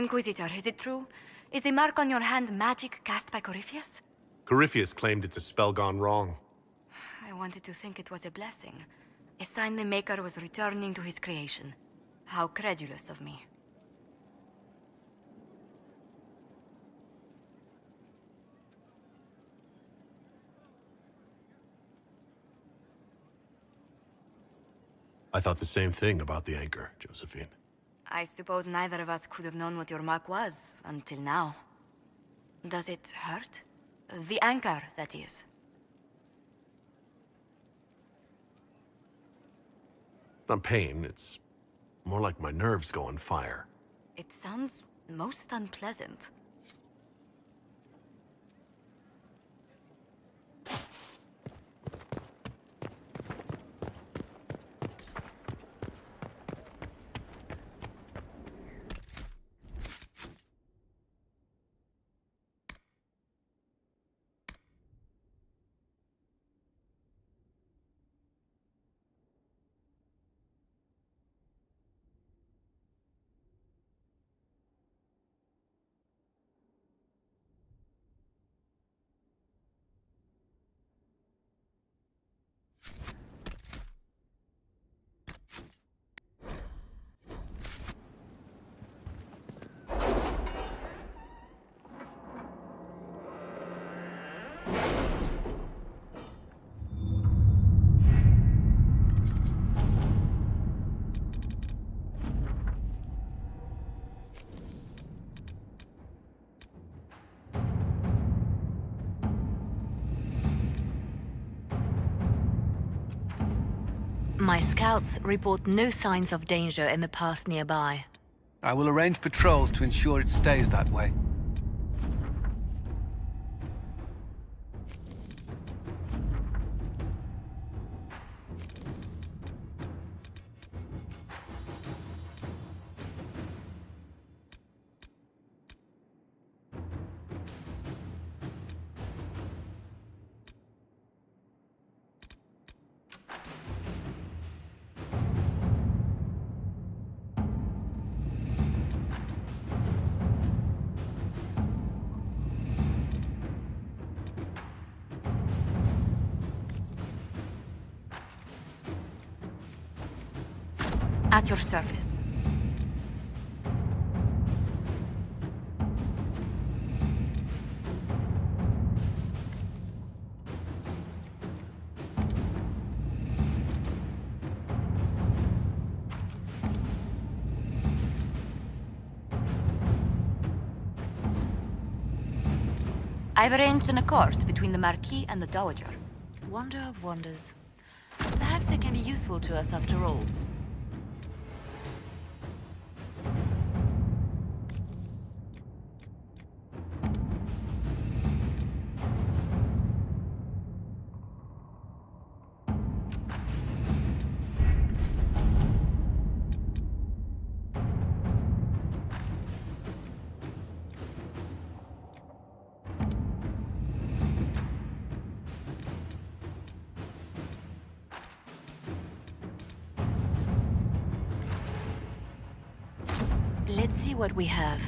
Inquisitor, is it true? Is the mark on your hand magic cast by Corypheus? Corypheus claimed it's a spell gone wrong. I wanted to think it was a blessing. A sign the Maker was returning to his creation. How credulous of me. I thought the same thing about the anchor, Josephine. I suppose neither of us could have known what your mark was until now. Does it hurt? The anchor, that is. Not pain, it's more like my nerves go on fire. It sounds most unpleasant. My scouts report no signs of danger in the pass nearby. I will arrange patrols to ensure it stays that way. At your service. I've arranged an accord between the Marquis and the Dowager. Wonder of wonders. Perhaps they can be useful to us after all. Let's see what we have.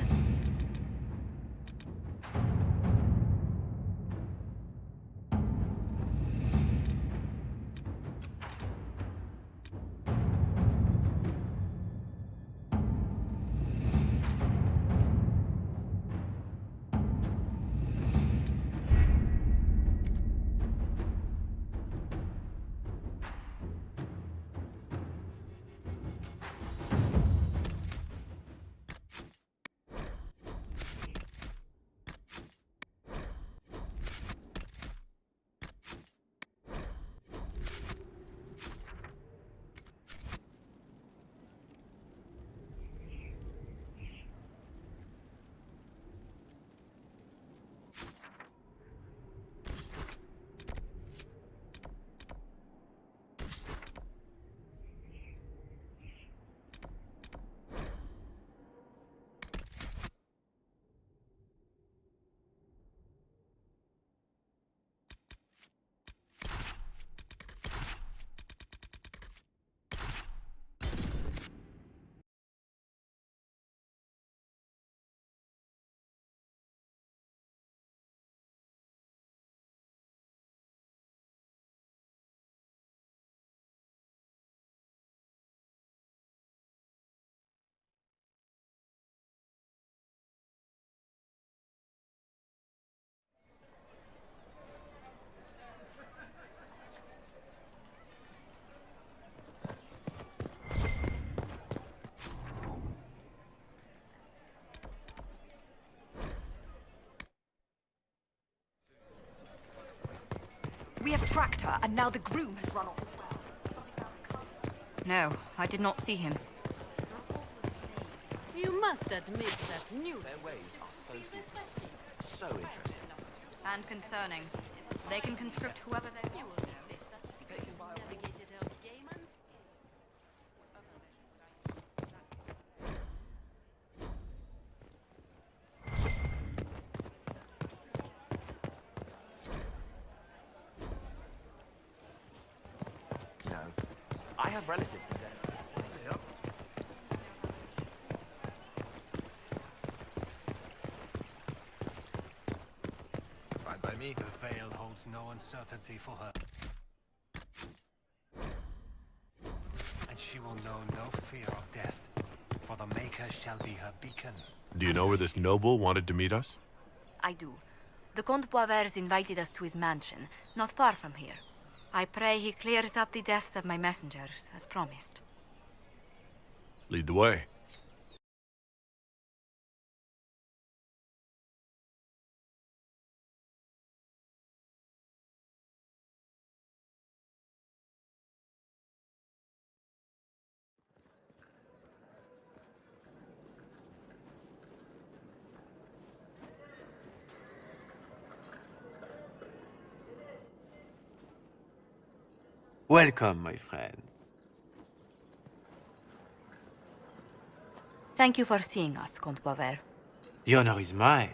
We have tracked her, and now the groom has run off as well. No, I did not see him. You must admit that new... Their ways are so simple, so interesting. And concerning. They can conscript whoever they want. No, I have relatives in Denver. Yep. Fine by me. The veil holds no uncertainty for her. And she will know no fear of death, for the Maker shall be her beacon. Do you know where this noble wanted to meet us? I do. The Comte Boisvert invited us to his mansion, not far from here. I pray he clears up the deaths of my messengers, as promised. Lead the way. Welcome, my friend. Thank you for seeing us, Comte Boisvert. The honor is mine.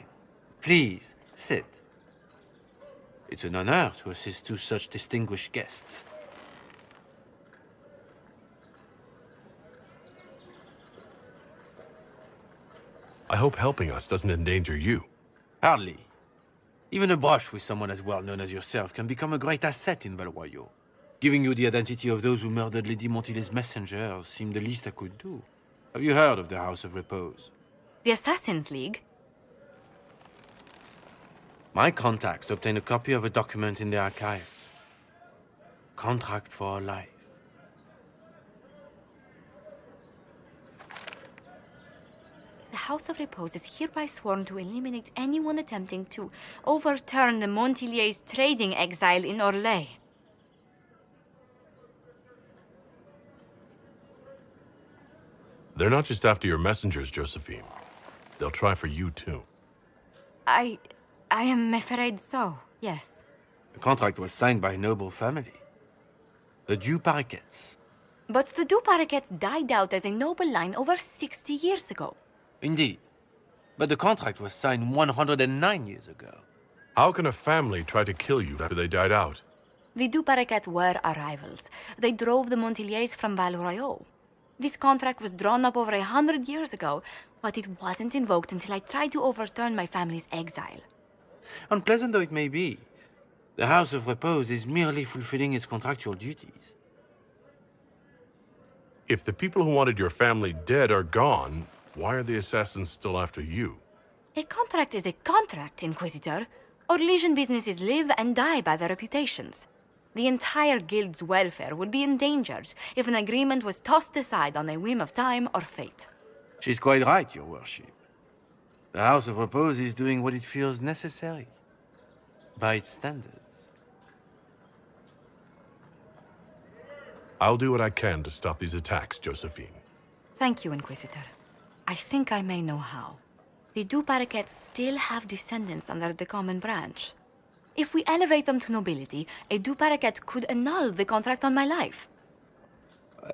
Please, sit. It's an honor to assist two such distinguished guests. I hope helping us doesn't endanger you. Hardly. Even a brush with someone as well known as yourself can become a great asset in Val Royeaux. Giving you the identity of those who murdered Lady Montily's messengers seemed the least I could do. Have you heard of the House of Repose? The Assassin's League? My contacts obtained a copy of a document in the archives. Contract for a life. The House of Repose is hereby sworn to eliminate anyone attempting to overturn the Montily's trading exile in Orlais. They're not just after your messengers, Josephine. They'll try for you, too. I am afraid so, yes. The contract was signed by a noble family. The Du Paraquets. But the Du Paraquets died out as a noble line over 60 years ago. Indeed. But the contract was signed 109 years ago. How can a family try to kill you after they died out? The Du Paraquets were our rivals. They drove the Montilyes from Val Royeaux. This contract was drawn up over 100 years ago, but it wasn't invoked until I tried to overturn my family's exile. Unpleasant though it may be, the House of Repose is merely fulfilling its contractual duties. If the people who wanted your family dead are gone, why are the assassins still after you? A contract is a contract, Inquisitor. Orlesian businesses live and die by their reputations. The entire guild's welfare would be endangered if an agreement was tossed aside on a whim of time or fate. She's quite right, your worship. The House of Repose is doing what it feels necessary, by its standards. I'll do what I can to stop these attacks, Josephine. Thank you, Inquisitor. I think I may know how. The Du Paraquets still have descendants under the common branch. If we elevate them to nobility, a Du Paraquet could annul the contract on my life.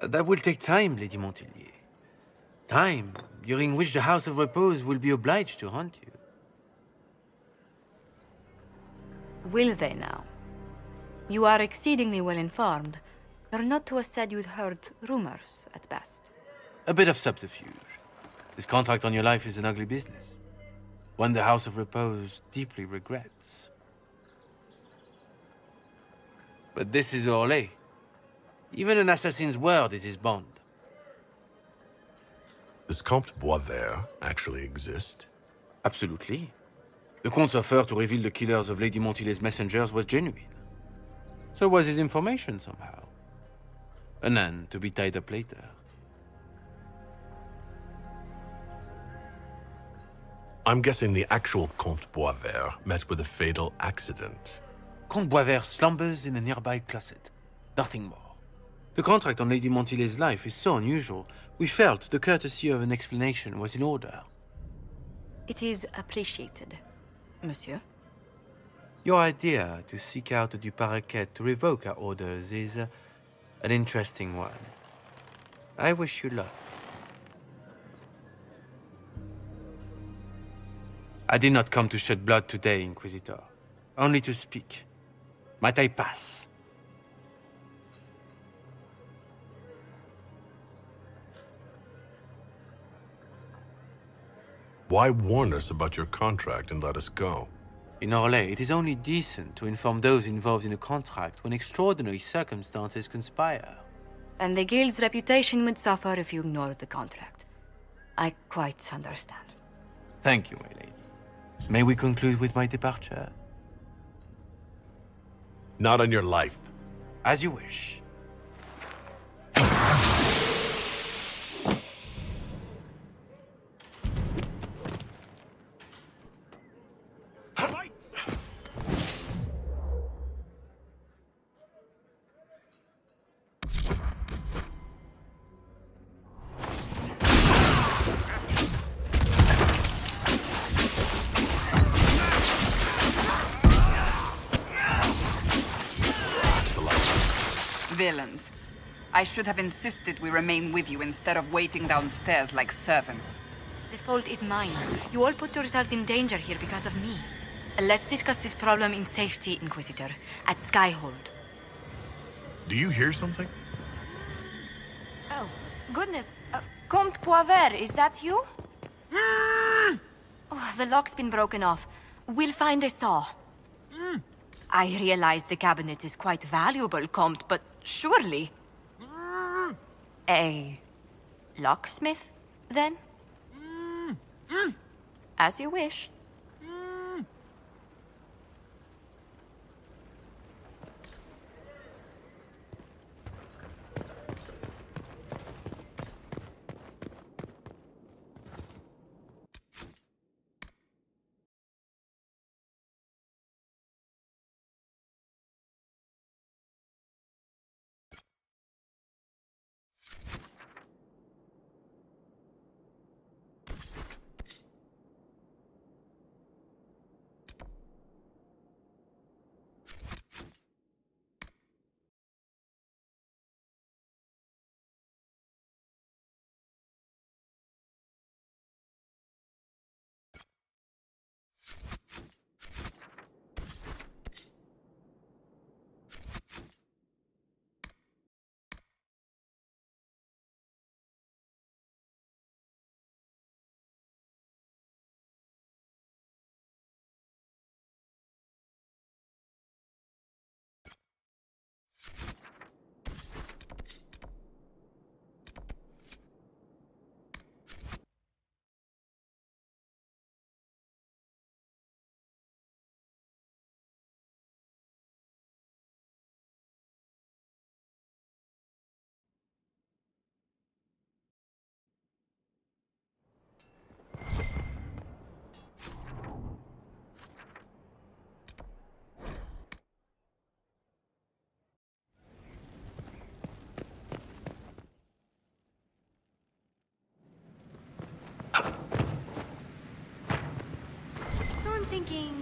That will take time, Lady Montilyet. Time during which the House of Repose will be obliged to hunt you. Will they now? You are exceedingly well informed. You're not to have said you'd heard rumors, at best. A bit of subterfuge. This contract on your life is an ugly business. One the House of Repose deeply regrets. But this is Orlais. Even an assassin's word is his bond. Does Comte Boisvert actually exist? Absolutely. The Comte's offer to reveal the killers of Lady Montily's messengers was genuine. So was his information somehow. An end to be tied up later. I'm guessing the actual Comte Boisvert met with a fatal accident. Comte Boisvert slumbers in a nearby closet. Nothing more. The contract on Lady Montilet's life is so unusual, we felt the courtesy of an explanation was in order. It is appreciated, monsieur. Your idea to seek out the Duparequet to revoke our orders is an interesting one. I wish you luck. I did not come to shed blood today, Inquisitor. Only to speak. Might I pass? Why warn us about your contract and let us go? In Orlais, it is only decent to inform those involved in a contract when extraordinary circumstances conspire. And the guild's reputation would suffer if you ignored the contract. I quite understand. Thank you, my lady. May we conclude with my departure? Not on your life. As you wish. Villains. I should have insisted we remain with you instead of waiting downstairs like servants. The fault is mine. You all put yourselves in danger here because of me. Let's discuss this problem in safety, Inquisitor, at Skyhold. Do you hear something? Oh, goodness. Comte Poivert, is that you? Oh, the lock's been broken off. We'll find a saw. I realize the cabinet is quite valuable, Comte, but surely... A locksmith, then? As you wish. So I'm thinking...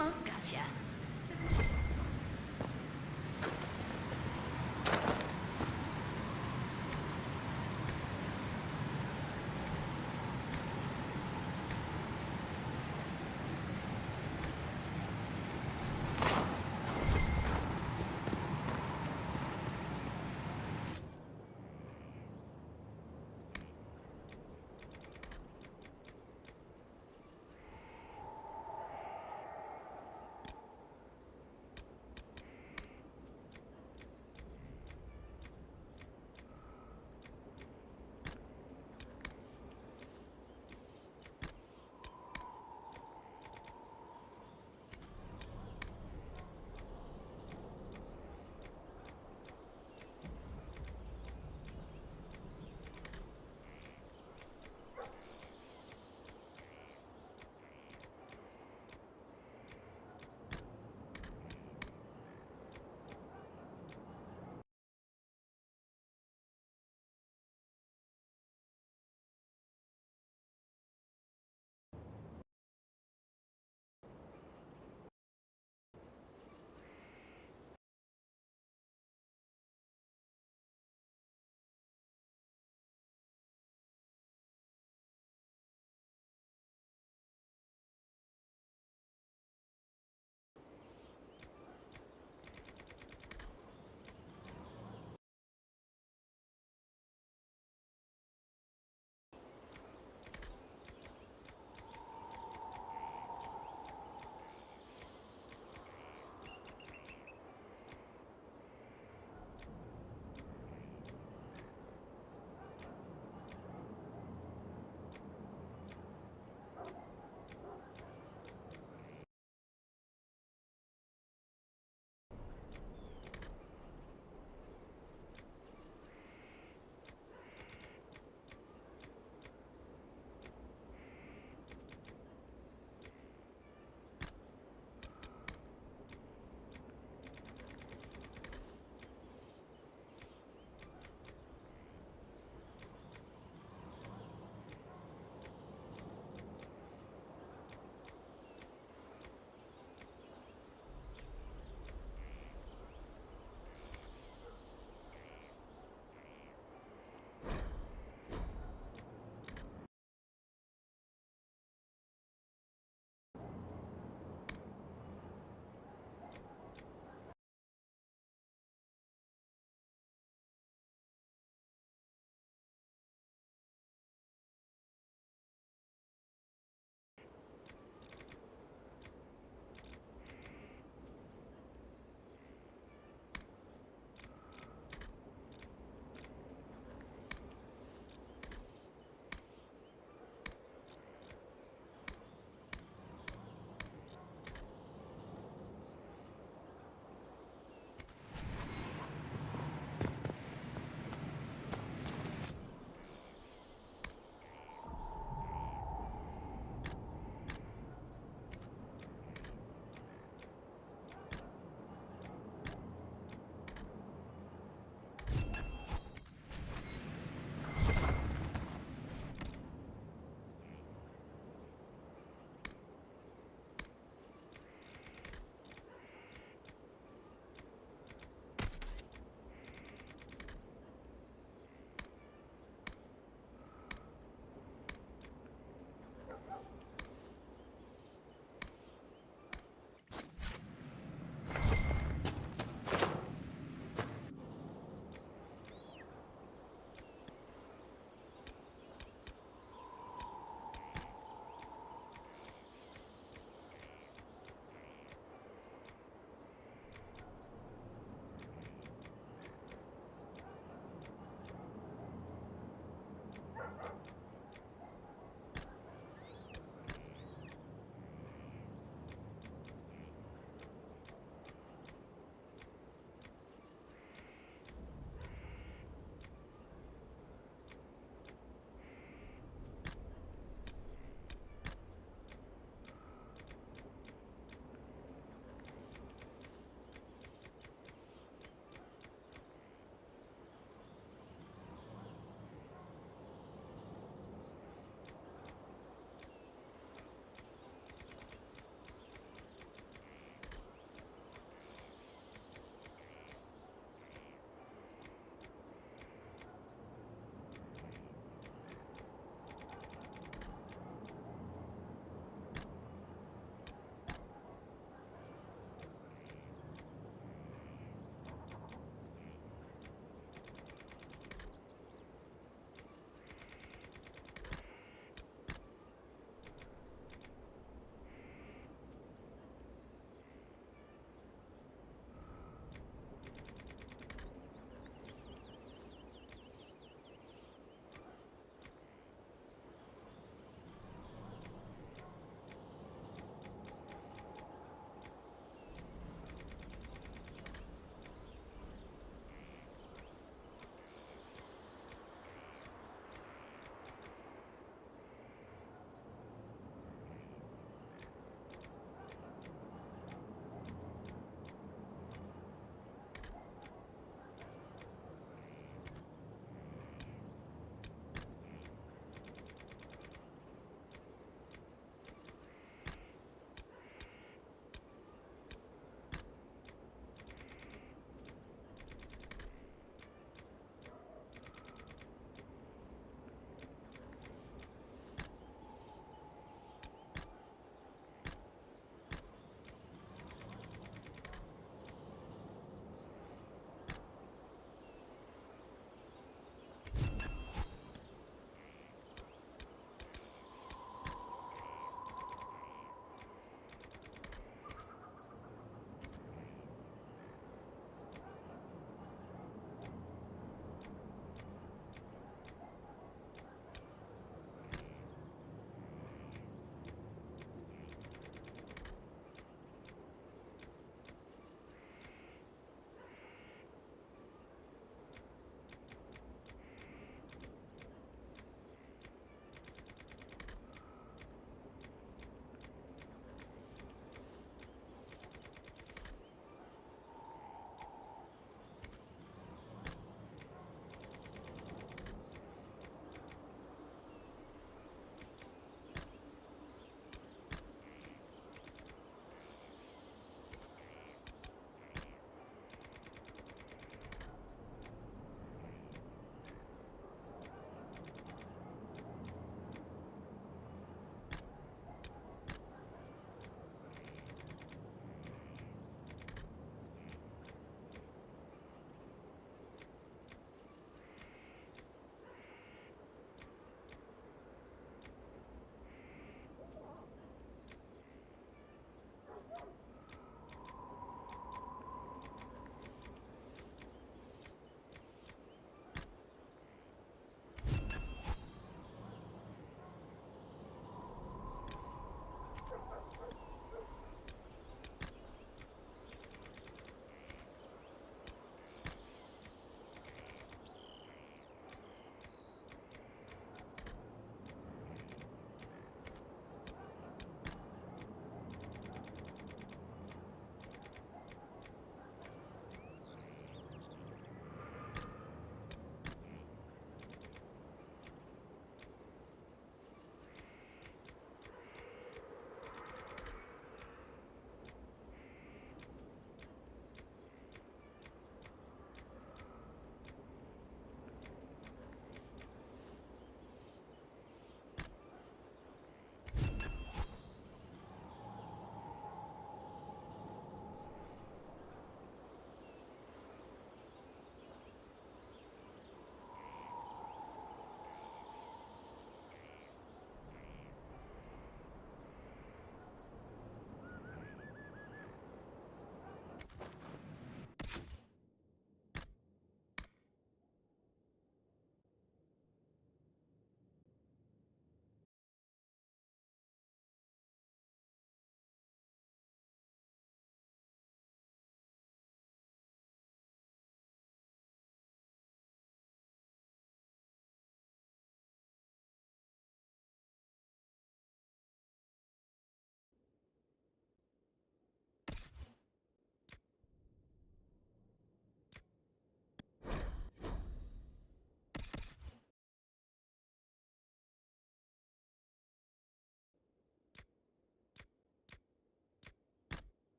Almost gotcha.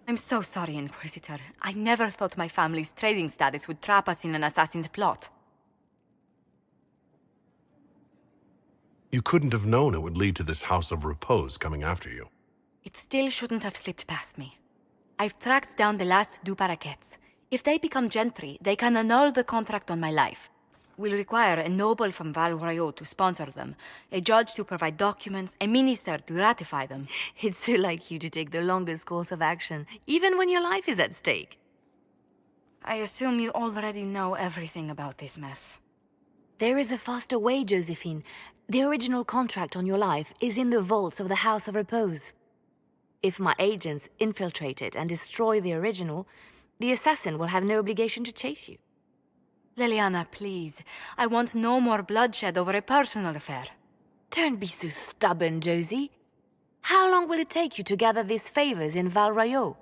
I'm so sorry, Inquisitor. I never thought my family's trading status would trap us in an assassin's plot. You couldn't have known it would lead to this House of Repose coming after you. It still shouldn't have slipped past me. I've tracked down the last Du Paraquets. If they become gentry, they can annul the contract on my life. We'll require a noble from Val Royeaux to sponsor them, a judge to provide documents, a minister to ratify them. It's so like you to take the longest course of action, even when your life is at stake. I assume you already know everything about this mess. There is a faster way, Josephine. The original contract on your life is in the vaults of the House of Repose. If my agents infiltrate it and destroy the original, the assassin will have no obligation to chase you. Liliana, please. I want no more bloodshed over a personal affair. Don't be so stubborn, Josie. How long will it take you to gather these favors in Val Royeaux?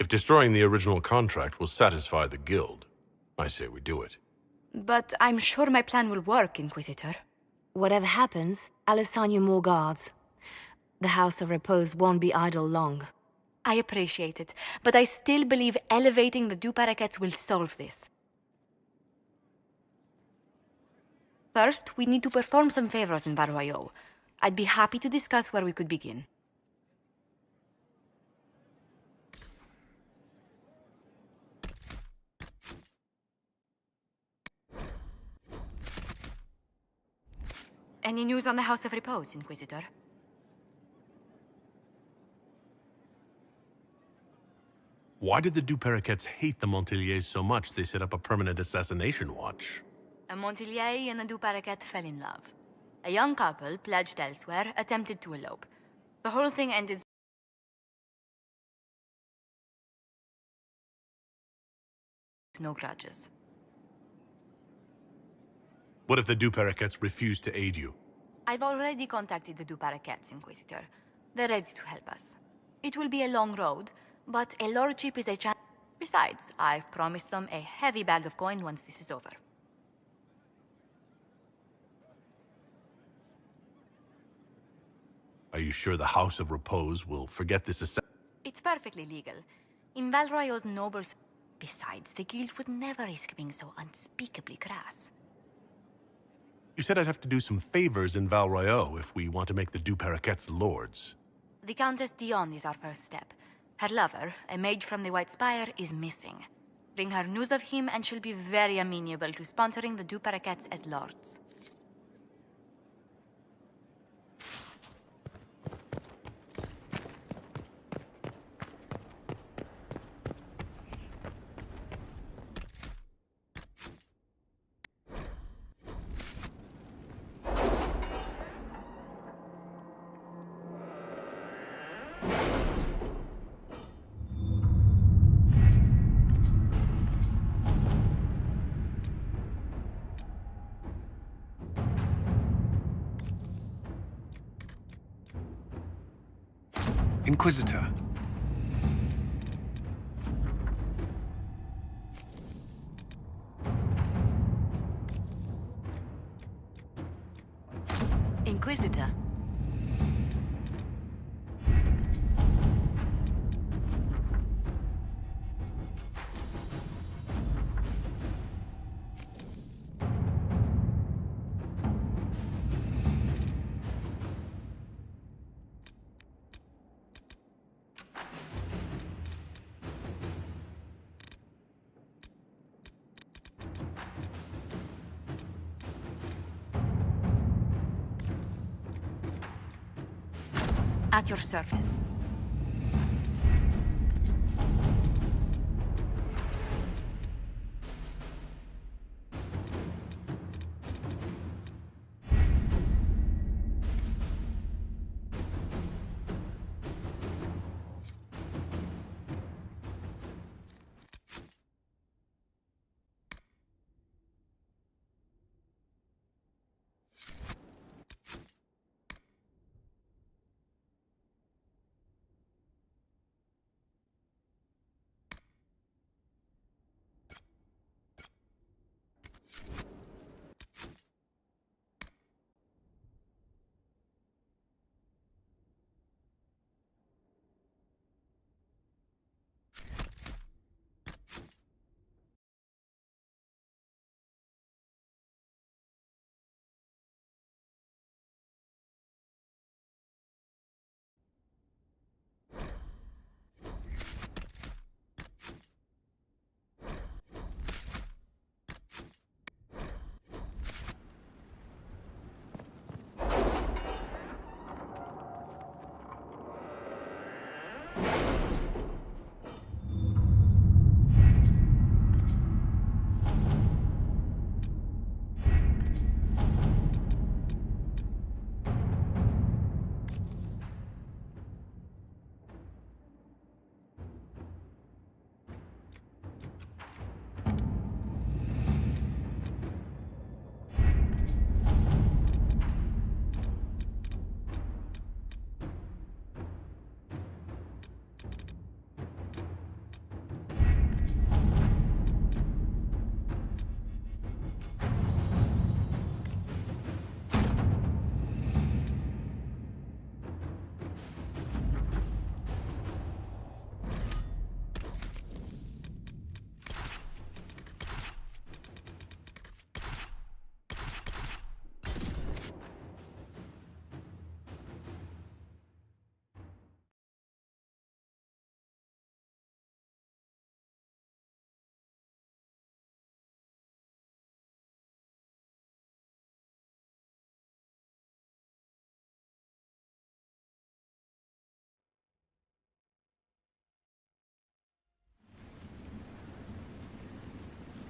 If destroying the original contract will satisfy the Guild, I say we do it. But I'm sure my plan will work, Inquisitor. Whatever happens, I'll assign you more guards. The House of Repose won't be idle long. I appreciate it, but I still believe elevating the Du Paraquets will solve this. First, we need to perform some favors in Val Royeaux. I'd be happy to discuss where we could begin. Any news on the House of Repose, Inquisitor? Why did the Du Paraquets hate the Montiliers so much they set up a permanent assassination watch? A Montilier and a Du Paraquet fell in love. A young couple, pledged elsewhere, attempted to elope. The whole thing ended. No grudges. What if the Du Paraquets refuse to aid you? I've already contacted the Du Paraquets, Inquisitor. They're ready to help us. It will be a long road, but a lordship is a chance. Besides, I've promised them a heavy bag of coin once this is over. Are you sure the House of Repose will forget this It's perfectly legal. In Val Royeaux's nobles... Besides, the Guild would never risk being so unspeakably crass. You said I'd have to do some favors in Val Royeaux if we want to make the Du Paraquets lords. The Countess Dion is our first step. Her lover, a mage from the White Spire, is missing. Bring her news of him and she'll be very amenable to sponsoring the Du Paraquets as lords. Inquisitor. Inquisitor. At your service.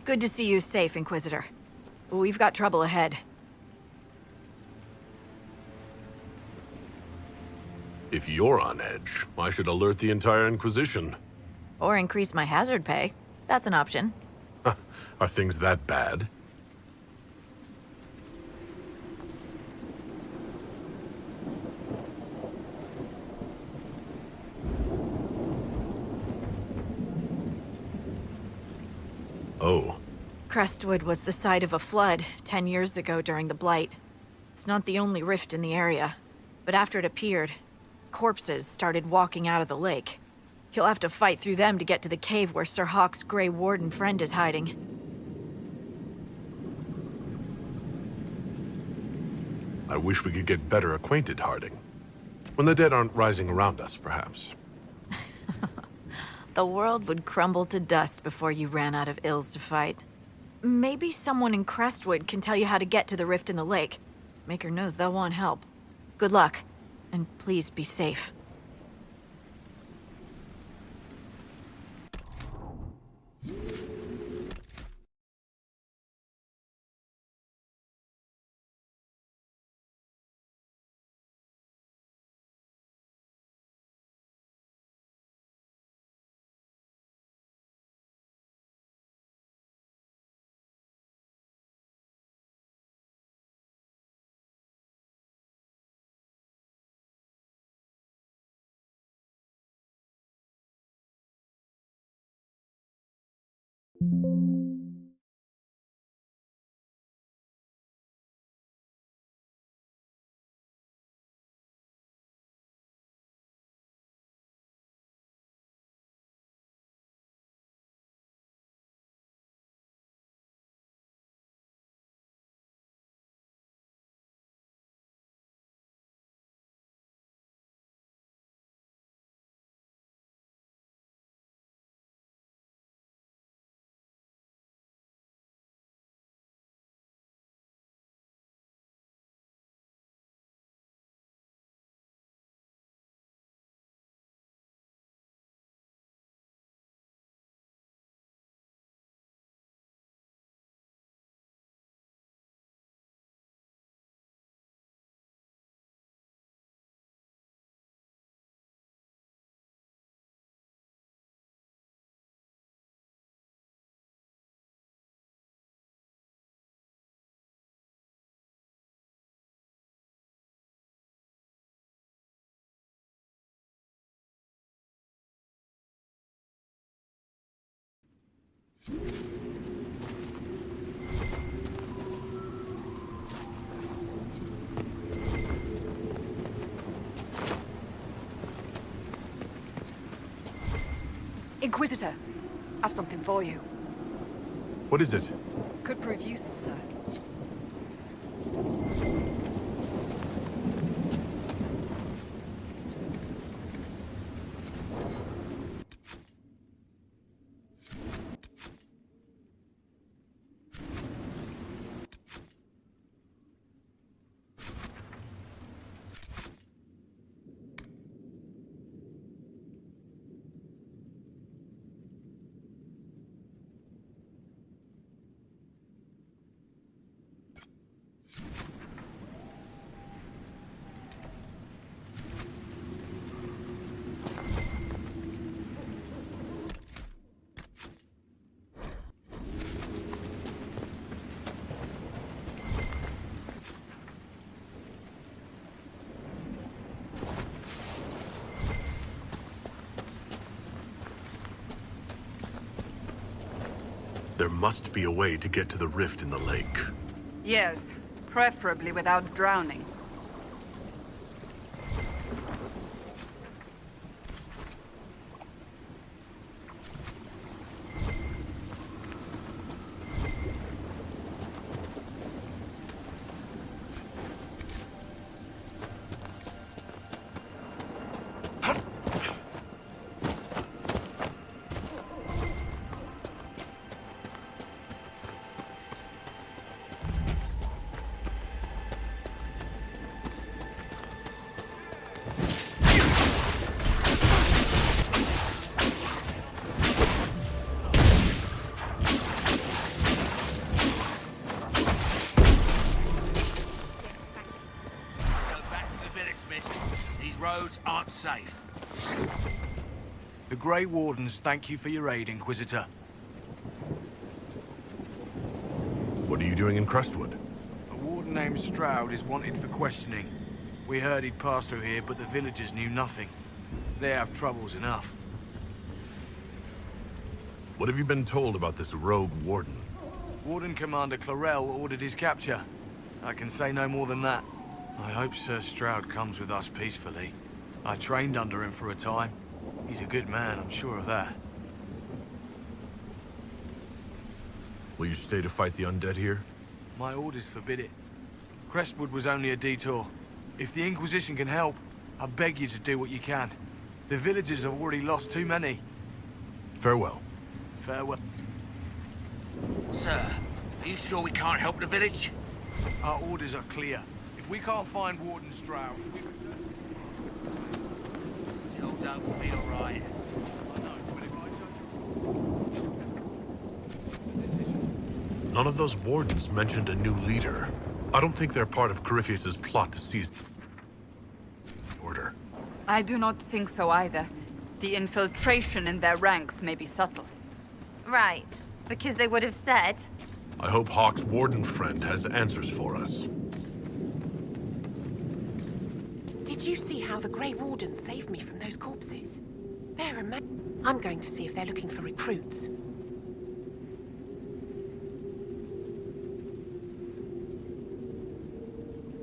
Good to see you safe, Inquisitor. We've got trouble ahead. If you're on edge, I should alert the entire Inquisition. Or increase my hazard pay. That's an option. Are things that bad? Oh. Crestwood was the site of a flood 10 years ago during the Blight. It's not the only rift in the area, but after it appeared, corpses started walking out of the lake. You'll have to fight through them to get to the cave where Sir Hawke's Grey Warden friend is hiding. I wish we could get better acquainted, Harding. When the dead aren't rising around us, perhaps. The world would crumble to dust before you ran out of ills to fight. Maybe someone in Crestwood can tell you how to get to the rift in the lake. Maker knows they'll want help. Good luck, and please be safe. Inquisitor, I've something for you. What is it? Could prove useful, sir. There must be a way to get to the rift in the lake. Yes, preferably without drowning. safe. The Grey Wardens thank you for your aid, Inquisitor. What are you doing in Crestwood? A warden named Stroud is wanted for questioning. We heard he'd passed through here, but the villagers knew nothing. They have troubles enough. What have you been told about this rogue warden? Warden Commander Clarel ordered his capture. I can say no more than that. I hope Sir Stroud comes with us peacefully. I trained under him for a time. He's a good man, I'm sure of that. Will you stay to fight the undead here? My orders forbid it. Crestwood was only a detour. If the Inquisition can help, I beg you to do what you can. The villagers have already lost too many. Farewell. Farewell. Sir, are you sure we can't help the village? Our orders are clear. If we can't find Warden Stroud, we Still don't feel right. None of those wardens mentioned a new leader. I don't think they're part of Corypheus's plot to seize the order. I do not think so either. The infiltration in their ranks may be subtle. Right, because they would have said... I hope Hawk's warden friend has answers for us. Did you see how the Grey Wardens saved me from those corpses? I'm going to see if they're looking for recruits.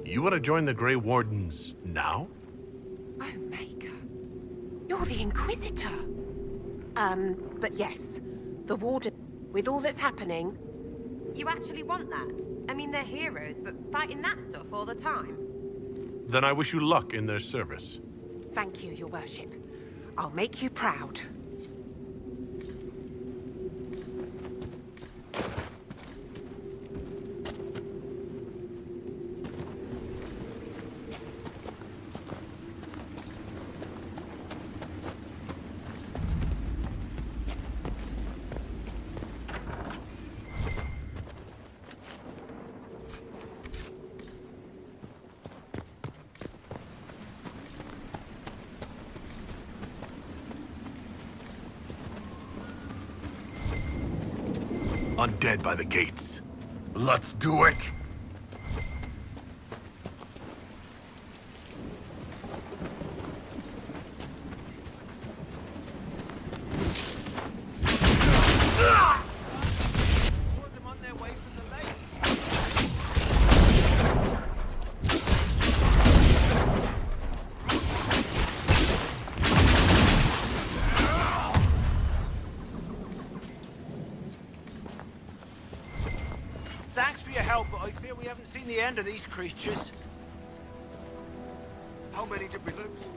You want to join the Grey Wardens now? Oh, Maker. You're the Inquisitor. But yes, the Warden... With all that's happening... You actually want that? I mean, they're heroes, but fighting that stuff all the time? Then I wish you luck in their service. Thank you, Your Worship. I'll make you proud. Undead by the gates. Let's do it! Thanks for your help, but I fear we haven't seen the end of these creatures. How many did we lose?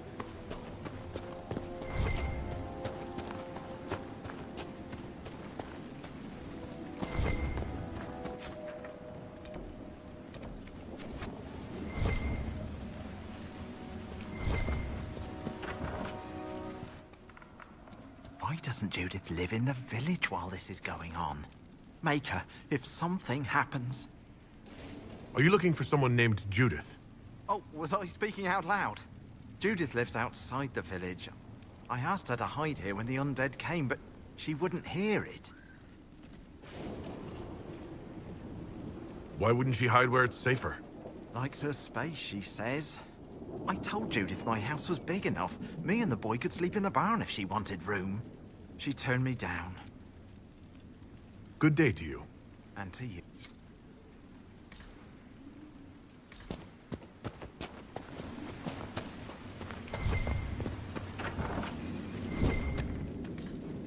Why doesn't Judith live in the village while this is going on? Maker, if something happens... Are you looking for someone named Judith? Oh, was I speaking out loud? Judith lives outside the village. I asked her to hide here when the undead came, but she wouldn't hear it. Why wouldn't she hide where it's safer? Likes her space, she says. I told Judith my house was big enough. Me and the boy could sleep in the barn if she wanted room. She turned me down. Good day to you. And to you.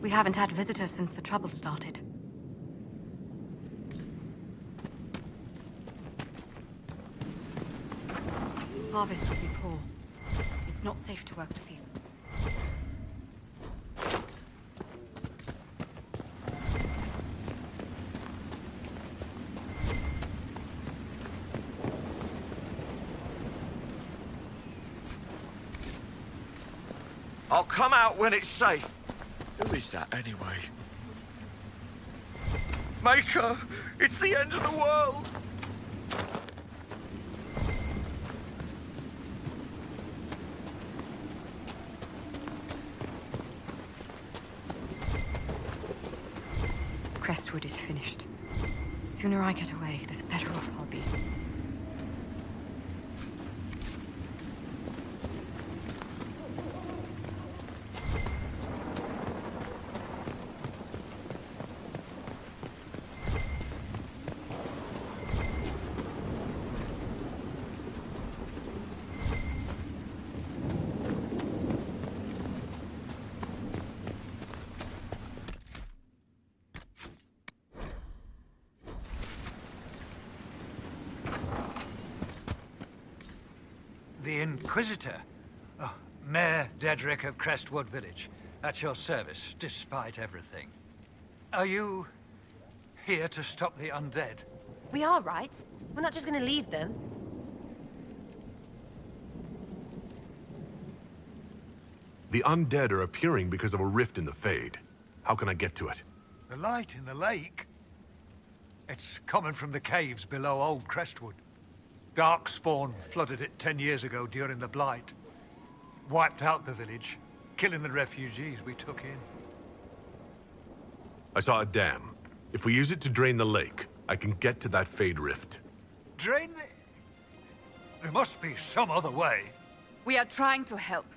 We haven't had visitors since the trouble started. Harvest will be poor. It's not safe to work the fields. I'll come out when it's safe. Who is that anyway? Maker, it's the end of the world. Crestwood is finished. The sooner I get away, the better off I'll be. The Inquisitor? Oh, Mayor Dedrick of Crestwood Village. At your service, despite everything. Are you here to stop the undead? We are, right? We're not just gonna leave them. The undead are appearing because of a rift in the Fade. How can I get to it? The light in the lake? It's coming from the caves below Old Crestwood. Darkspawn flooded it 10 years ago during the Blight. Wiped out the village, killing the refugees we took in. I saw a dam. If we use it to drain the lake, I can get to that Fade rift. Drain the... There must be some other way. We are trying to help.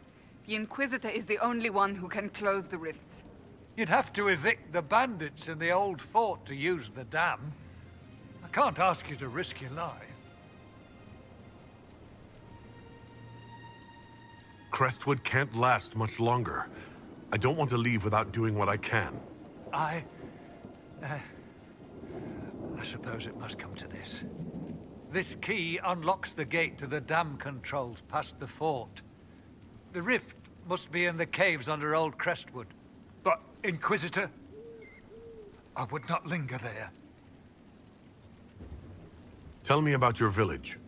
The Inquisitor is the only one who can close the rifts. You'd have to evict the bandits in the old fort to use the dam. I can't ask you to risk your life. Crestwood can't last much longer. I don't want to leave without doing what I can. I suppose it must come to this. This key unlocks the gate to the dam controls past the fort. The rift must be in the caves under Old Crestwood. But, Inquisitor, I would not linger there. Tell me about your village.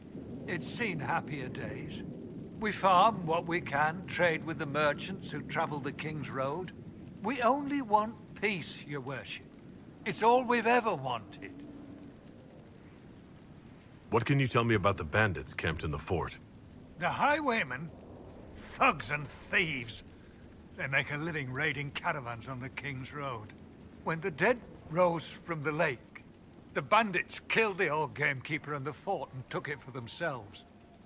It's seen happier days. We farm what we can, trade with the merchants who travel the King's Road. We only want peace, your worship. It's all we've ever wanted. What can you tell me about the bandits camped in the fort? The highwaymen? Thugs and thieves. They make a living raiding caravans on the King's Road. When the dead rose from the lake, the bandits killed the old gamekeeper and the fort and took it for themselves.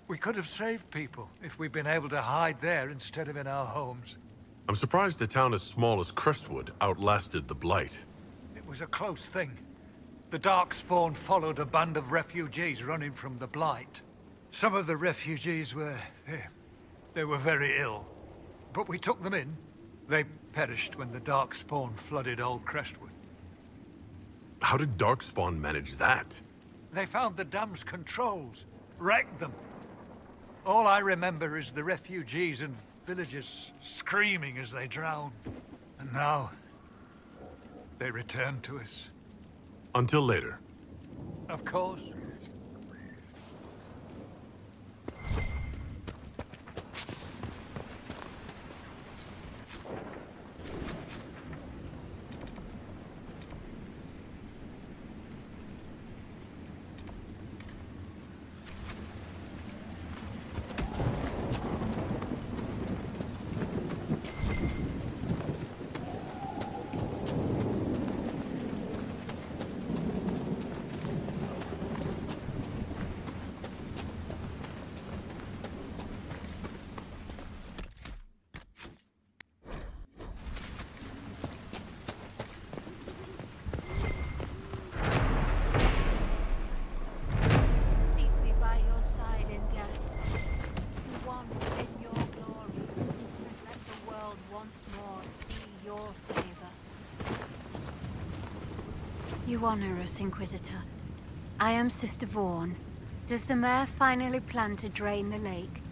We could have saved people if we'd been able to hide there instead of in our homes. I'm surprised a town as small as Crestwood outlasted the Blight. It was a close thing. The Darkspawn followed a band of refugees running from the Blight. Some of the refugees were... they were very ill. But we took them in. They perished when the Darkspawn flooded Old Crestwood. How did Darkspawn manage that? They found the dam's controls, wrecked them. All I remember is the refugees and villagers screaming as they drowned. And now, they return to us. Until later. Of course. You honor us, Inquisitor. I am Sister Vaughn. Does the mayor finally plan to drain the lake?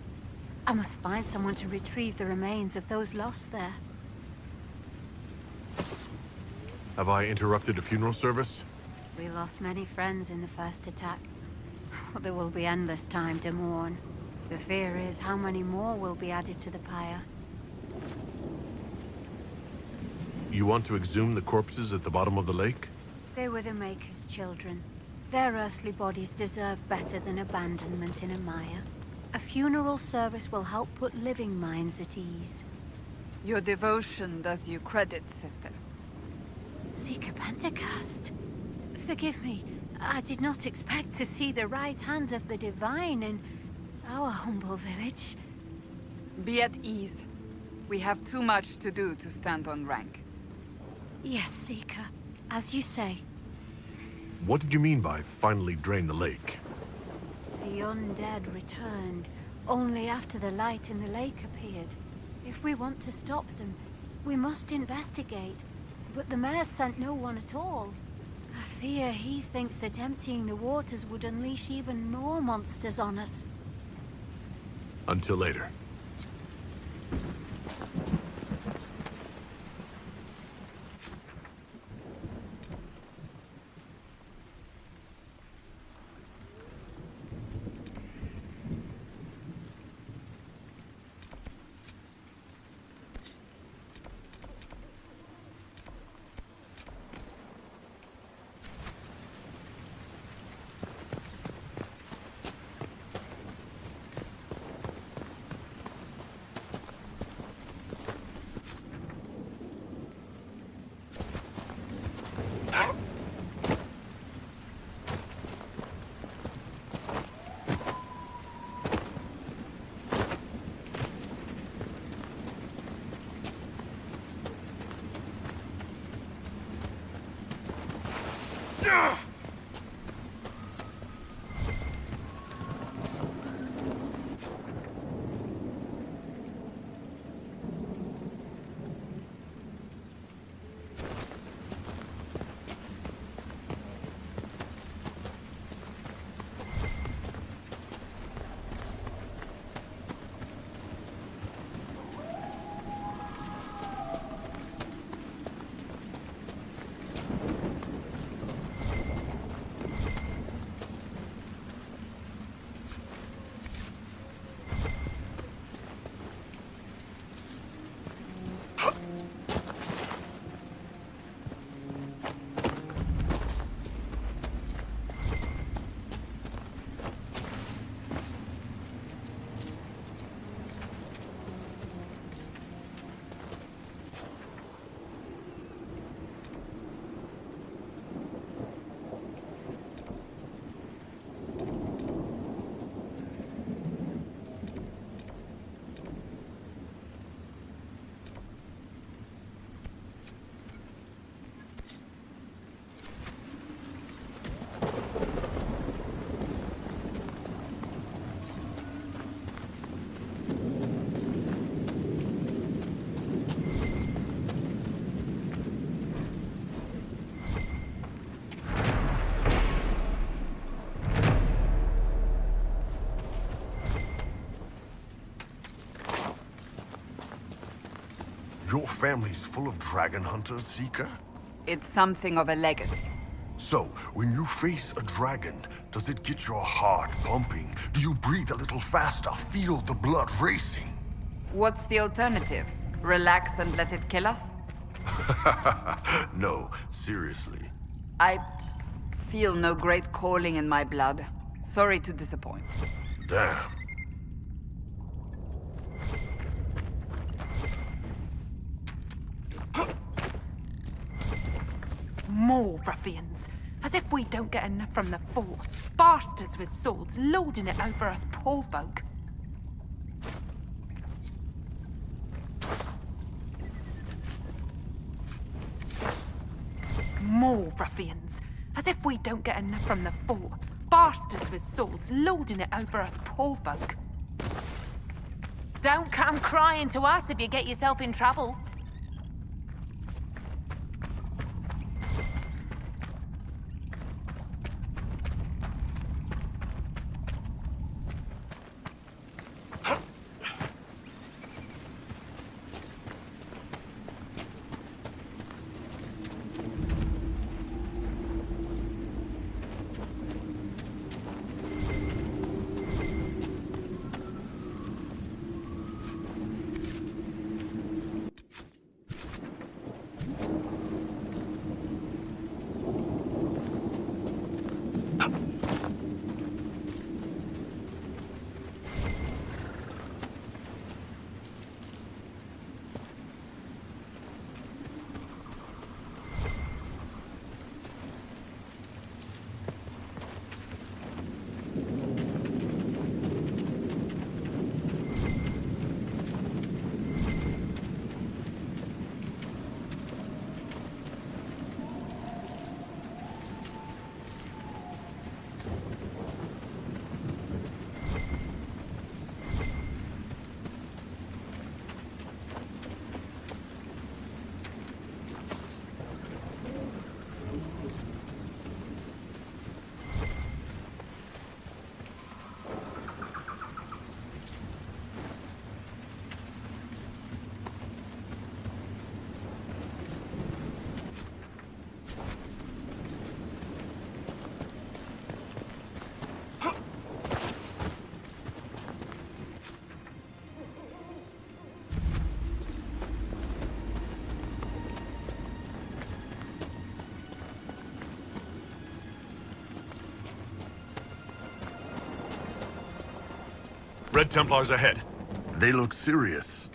I must find someone to retrieve the remains of those lost there. Have I interrupted a funeral service? We lost many friends in the first attack. There will be endless time to mourn. The fear is how many more will be added to the pyre. You want to exhume the corpses at the bottom of the lake? They were the Maker's children. Their earthly bodies deserve better than abandonment in a mire. A funeral service will help put living minds at ease. Your devotion does you credit, sister. Seeker Pentacast. Forgive me. I did not expect to see the right hand of the Divine in our humble village. Be at ease. We have too much to do to stand on rank. Yes, Seeker. As you say. What did you mean by finally drain the lake? The undead returned, only after the light in the lake appeared. If we want to stop them, we must investigate. But the mayor sent no one at all. I fear he thinks that emptying the waters would unleash even more monsters on us. Until later. Your family's full of dragon hunters, Seeker? It's something of a legacy. So, when you face a dragon, does it get your heart pumping? Do you breathe a little faster, feel the blood racing? What's the alternative? Relax and let it kill us? No, seriously. I feel no great calling in my blood. Sorry to disappoint. Damn. More ruffians. As if we don't get enough from the fort. Bastards with swords lording it over us poor folk. More ruffians. As if we don't get enough from the fort. Bastards with swords lording it over us poor folk. Don't come crying to us if you get yourself in trouble. Red Templars ahead. They look serious.